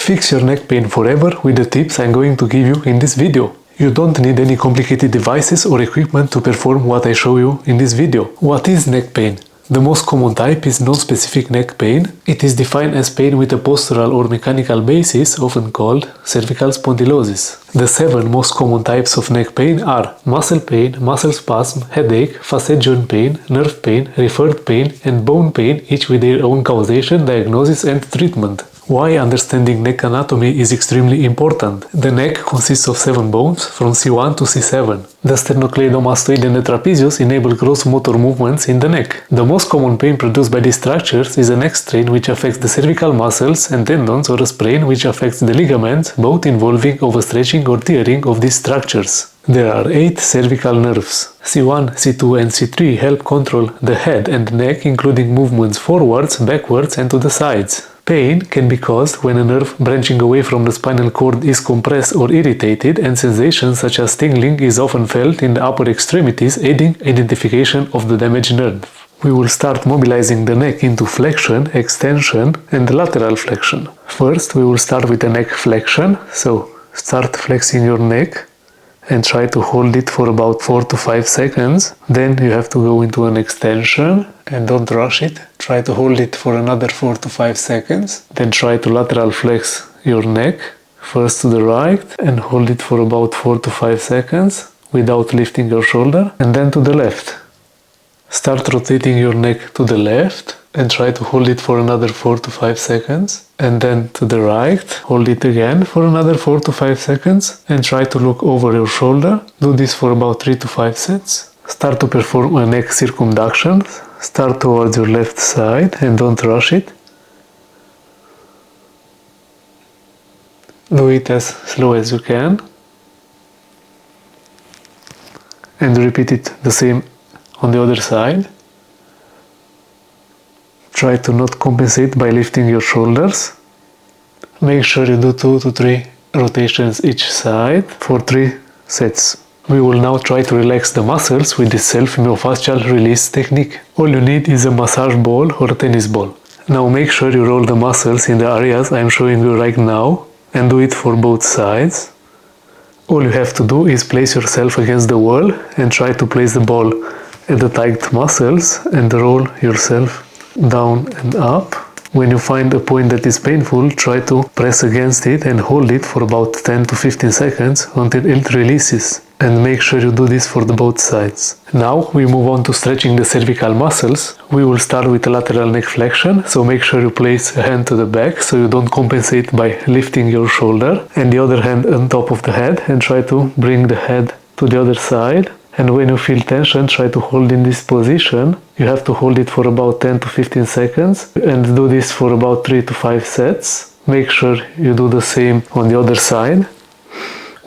Fix your neck pain forever with the tips I'm going to give you in this video. You don't need any complicated devices or equipment to perform what I show you in this video. What is neck pain? The most common type is non-specific neck pain. It is defined as pain with a postural or mechanical basis, often called cervical spondylosis. The 7 most common types of neck pain are muscle pain, muscle spasm, headache, facet joint pain, nerve pain, referred pain, and bone pain, each with their own causation, diagnosis, and treatment. Why understanding neck anatomy is extremely important. The neck consists of 7 bones from C1 to C7. The sternocleidomastoid and the trapezius enable gross motor movements in the neck. The most common pain produced by these structures is a neck strain which affects the cervical muscles and tendons, or a sprain which affects the ligaments, both involving overstretching or tearing of these structures. There are 8 cervical nerves. C1, C2 and C3 help control the head and neck, including movements forwards, backwards and to the sides. Pain can be caused when a nerve branching away from the spinal cord is compressed or irritated, and sensations such as tingling is often felt in the upper extremities, aiding identification of the damaged nerve. We will start mobilizing the neck into flexion, extension and lateral flexion. First, we will start with the neck flexion, so start flexing your neck and try to hold it for about 4 to 5 seconds. Then you have to go into an extension and don't rush it. Try to hold it for another 4 to 5 seconds. Then try to lateral flex your neck, first to the right, and hold it for about 4 to 5 seconds without lifting your shoulder, and then to the left. Start rotating your neck to the left and try to hold it for another 4 to 5 seconds, and then to the right, hold it again for another 4 to 5 seconds and try to look over your shoulder. Do this for about 3 to 5 sets. Start to perform a neck circumduction. Start towards your left side and don't rush it. Do it as slow as you can and repeat it the same on the other side. Try to not compensate by lifting your shoulders. Make sure you do 2 to 3 rotations each side for 3 sets. We will now try to relax the muscles with this self-myofascial release technique. All you need is a massage ball or a tennis ball. Now make sure you roll the muscles in the areas I am showing you right now and do it for both sides. All you have to do is place yourself against the wall and try to place the ball at the tight muscles and roll yourself down and up. When you find a point that is painful, try to press against it and hold it for about 10 to 15 seconds until it releases. And make sure you do this for both sides. Now we move on to stretching the cervical muscles. We will start with a lateral neck flexion, so make sure you place a hand to the back so you don't compensate by lifting your shoulder, and the other hand on top of the head, and try to bring the head to the other side. And when you feel tension, try to hold in this position. You have to hold it for about 10 to 15 seconds and do this for about 3 to 5 sets. Make sure you do the same on the other side.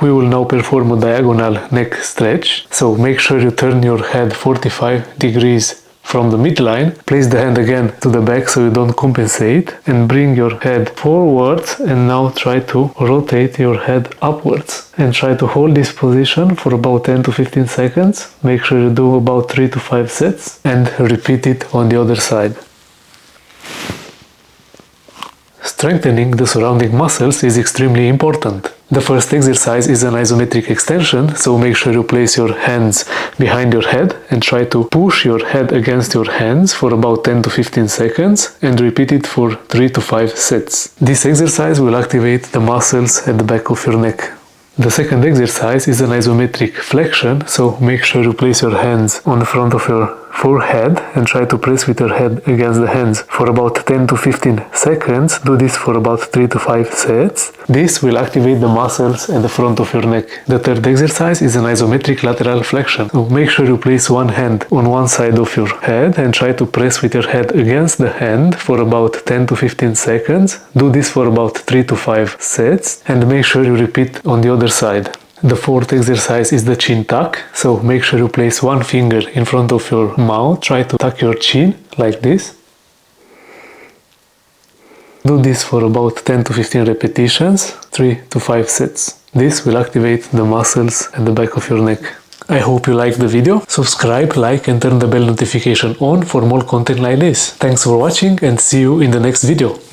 We will now perform a diagonal neck stretch. So make sure you turn your head 45 degrees from the midline. Place the hand again to the back so you don't compensate, and bring your head forwards, and now try to rotate your head upwards and try to hold this position for about 10 to 15 seconds. Make sure you do about 3 to 5 sets and repeat it on the other side. Strengthening the surrounding muscles is extremely important. The first exercise is an isometric extension, so make sure you place your hands behind your head and try to push your head against your hands for about 10 to 15 seconds and repeat it for 3 to 5 sets. This exercise will activate the muscles at the back of your neck. The second exercise is an isometric flexion, so make sure you place your hands on the front of your forehead and try to press with your head against the hands for about 10 to 15 seconds. Do this for about 3 to 5 sets. This will activate the muscles at the front of your neck. The third exercise is an isometric lateral flexion. So make sure you place one hand on one side of your head and try to press with your head against the hand for about 10 to 15 seconds. Do this for about 3 to 5 sets and make sure you repeat on the other side. The fourth exercise is the chin tuck, so make sure you place one finger in front of your mouth. Try to tuck your chin like this. Do this for about 10 to 15 repetitions, 3 to 5 sets. This will activate the muscles at the back of your neck. I hope you liked the video. Subscribe, like and turn the bell notification on for more content like this. Thanks for watching and see you in the next video.